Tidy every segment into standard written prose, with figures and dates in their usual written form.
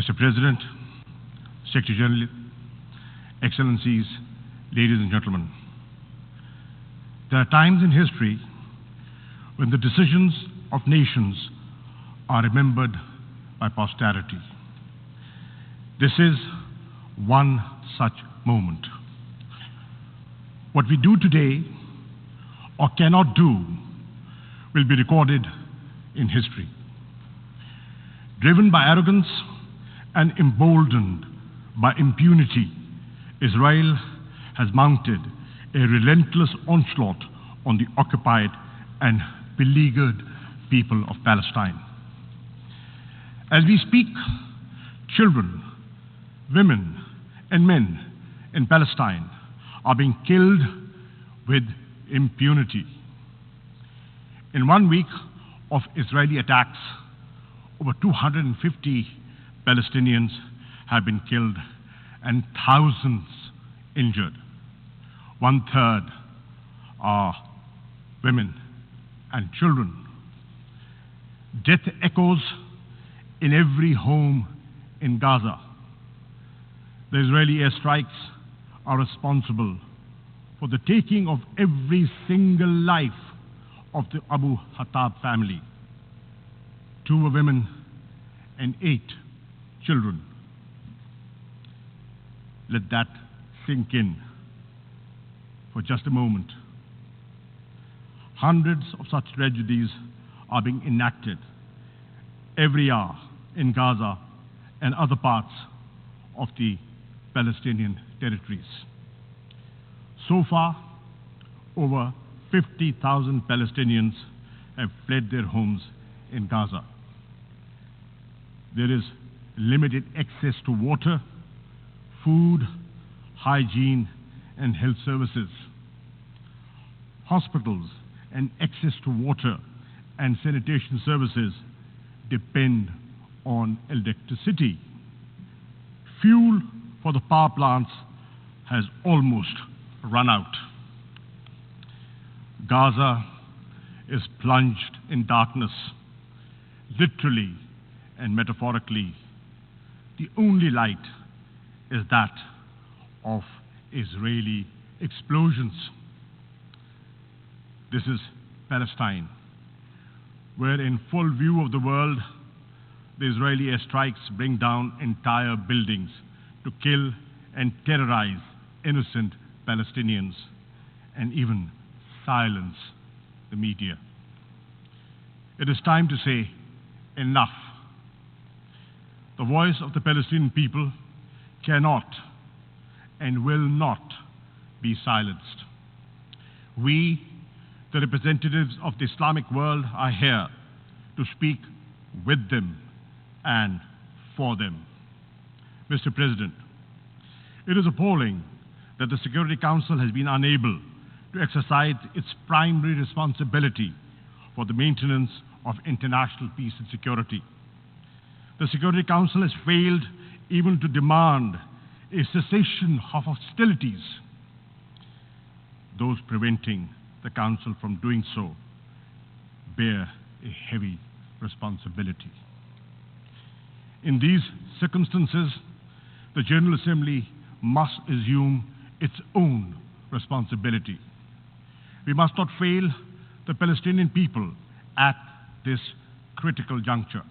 Mr. President, Secretary General, Excellencies, ladies and gentlemen, there are times in history when the decisions of nations are remembered by posterity. This is one such moment. What we do today or cannot do will be recorded in history. Driven by arrogance and emboldened by impunity, Israel has mounted a relentless onslaught on the occupied and beleaguered people of Palestine. As we speak, children, women, and men in Palestine are being killed with impunity. In 1 week of Israeli attacks, over 250 Palestinians have been killed and thousands injured. 1/3 are women and children. Death echoes in every home in Gaza. The Israeli airstrikes are responsible for the taking of every single life of the Abu Hattab family. 2 were women and 8 children. Let that sink in for just a moment. Hundreds of such tragedies are being enacted every hour in Gaza and other parts of the Palestinian territories. So far, over 50,000 Palestinians have fled their homes in Gaza. There is limited access to water, food, hygiene, and health services. Hospitals and access to water and sanitation services depend on electricity. Fuel for the power plants has almost run out. Gaza is plunged in darkness, literally and metaphorically. The only light is that of Israeli explosions. This is Palestine, where in full view of the world, the Israeli airstrikes bring down entire buildings to kill and terrorize innocent Palestinians and even silence the media. It is time to say enough. The voice of the Palestinian people cannot and will not be silenced. We, the representatives of the Islamic world, are here to speak with them and for them. Mr. President, it is appalling that the Security Council has been unable to exercise its primary responsibility for the maintenance of international peace and security. The Security Council has failed even to demand a cessation of hostilities. Those preventing the Council from doing so bear a heavy responsibility. In these circumstances, the General Assembly must assume its own responsibility. We must not fail the Palestinian people at this critical juncture.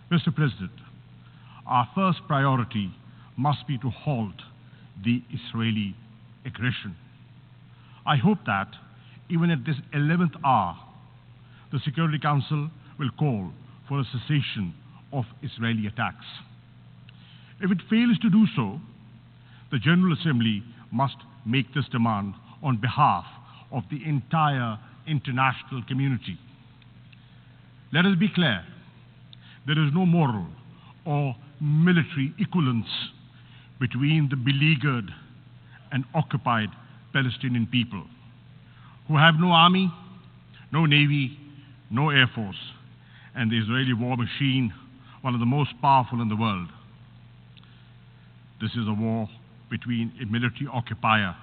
Mr. President, our first priority must be to halt the Israeli aggression. I hope that even at this 11th hour, the Security Council will call for a cessation of Israeli attacks. If it fails to do so, the General Assembly must make this demand on behalf of the entire international community. Let us be clear, there is no moral or military equivalence between the beleaguered and occupied Palestinian people, who have no army, no navy, no air force, and the Israeli war machine, one of the most powerful in the world. This is a war between a military occupier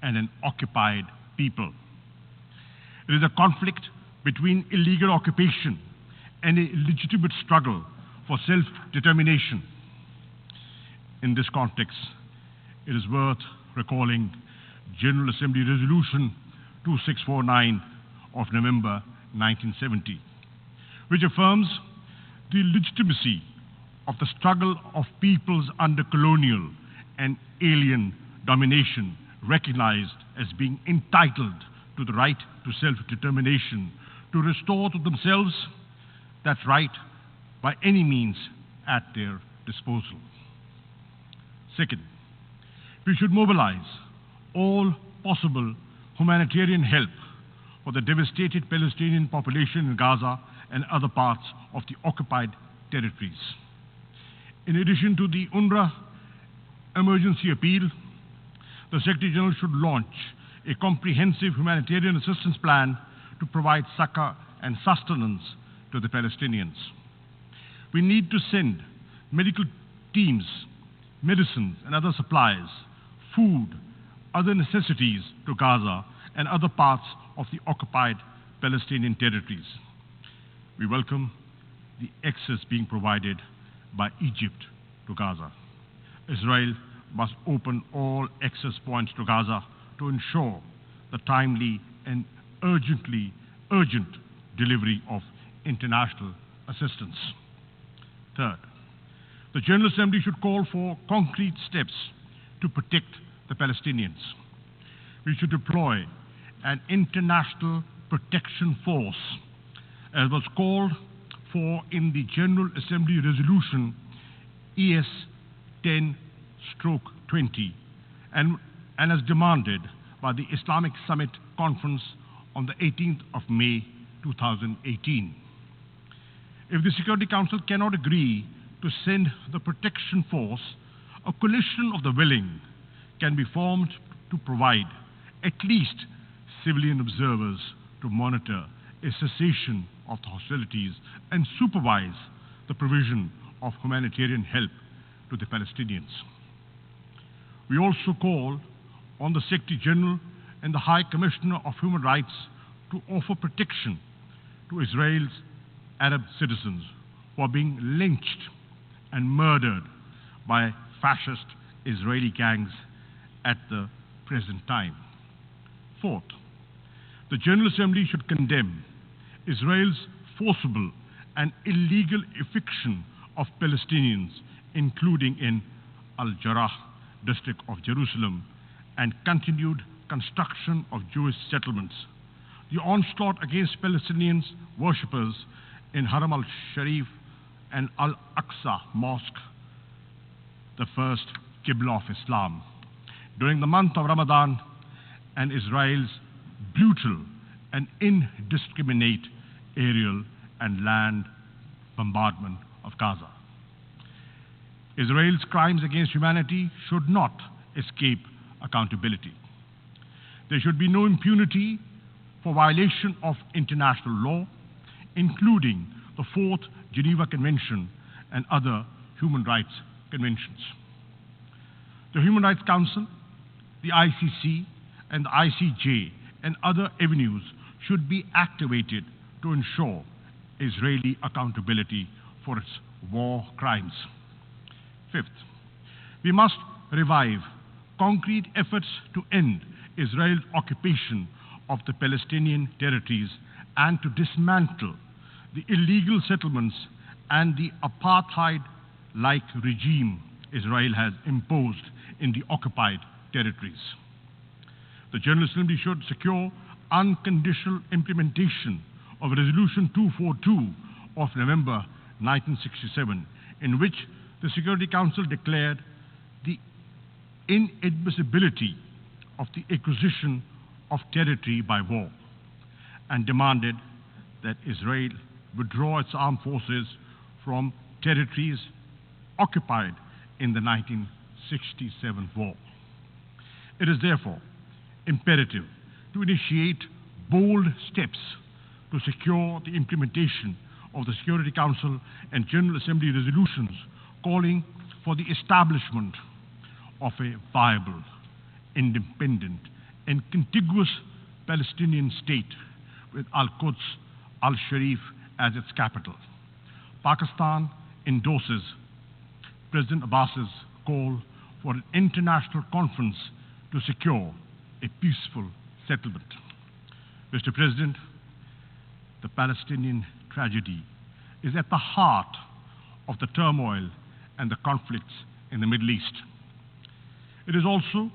and an occupied people. It is a conflict between illegal occupation and a legitimate struggle for self-determination. In this context, it is worth recalling General Assembly Resolution 2649 of November 1970, which affirms the legitimacy of the struggle of peoples under colonial and alien domination, recognized as being entitled to the right to self-determination, to restore to themselves that right by any means at their disposal. Second, we should mobilize all possible humanitarian help for the devastated Palestinian population in Gaza and other parts of the occupied territories. In addition to the UNRWA emergency appeal, the Secretary General should launch a comprehensive humanitarian assistance plan to provide succor and sustenance to the Palestinians. We need to send medical teams, medicines and other supplies, food, other necessities to Gaza and other parts of the occupied Palestinian territories. We welcome the access being provided by Egypt to Gaza. Israel must open all access points to Gaza to ensure the timely and urgent delivery of international assistance. Third, the General Assembly should call for concrete steps to protect the Palestinians. We should deploy an international protection force, as was called for in the General Assembly Resolution ES 10/20 and as demanded by the Islamic Summit Conference on the 18th of May 2018. If the Security Council cannot agree to send the protection force, a coalition of the willing can be formed to provide at least civilian observers to monitor a cessation of the hostilities and supervise the provision of humanitarian help to the Palestinians. We also call on the Secretary General and the High Commissioner of Human Rights to offer protection to Israel's Arab citizens who are being lynched and murdered by fascist Israeli gangs at the present time. Fourth, the General Assembly should condemn Israel's forcible and illegal eviction of Palestinians, including in Al-Jarrah district of Jerusalem, and continued construction of Jewish settlements. The onslaught against Palestinians worshippers in Haram al-Sharif and Al-Aqsa Mosque, the first Qibla of Islam, during the month of Ramadan, and Israel's brutal and indiscriminate aerial and land bombardment of Gaza. Israel's crimes against humanity should not escape accountability. There should be no impunity for violation of international law, including the Fourth Geneva Convention and other human rights conventions. The Human Rights Council, the ICC, and the ICJ and other avenues should be activated to ensure Israeli accountability for its war crimes. Fifth, we must revive concrete efforts to end Israel's occupation of the Palestinian territories and to dismantle the illegal settlements and the apartheid-like regime Israel has imposed in the occupied territories. The General Assembly should secure unconditional implementation of Resolution 242 of November 1967, in which the Security Council declared the inadmissibility of the acquisition of territory by war and demanded that Israel withdraw its armed forces from territories occupied in the 1967 war. It is therefore imperative to initiate bold steps to secure the implementation of the Security Council and General Assembly resolutions calling for the establishment of a viable, independent, and contiguous Palestinian state with Al-Quds, Al-Sharif as its capital. Pakistan endorses President Abbas's call for an international conference to secure a peaceful settlement. Mr. President, the Palestinian tragedy is at the heart of the turmoil and the conflicts in the Middle East. It is also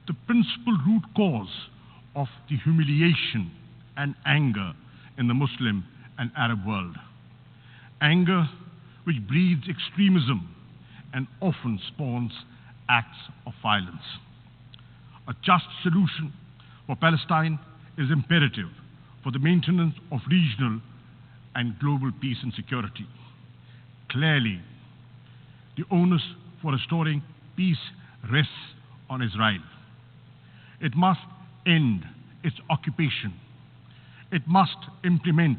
the principal root cause of the humiliation and anger in the Muslim and Arab world. Anger which breeds extremism and often spawns acts of violence. A just solution for Palestine is imperative for the maintenance of regional and global peace and security. Clearly, the onus for restoring peace rests on Israel. It must end its occupation. It must implement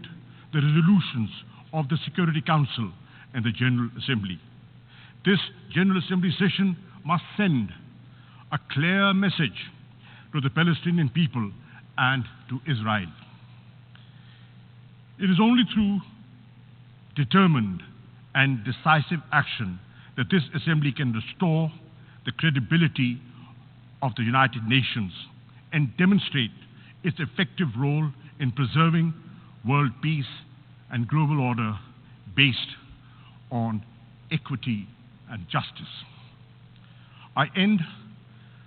the resolutions of the Security Council and the General Assembly. This General Assembly session must send a clear message to the Palestinian people and to Israel. It is only through determined and decisive action that this assembly can restore the credibility of the United Nations and demonstrate its effective role in preserving world peace and global order based on equity and justice. I end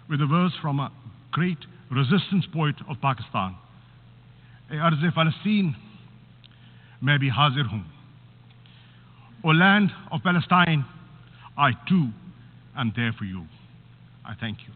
with a verse from a great resistance poet of Pakistan. "E arz-e Palestine, main bhi hazir hoon." O land of Palestine, I too am there for you. I thank you.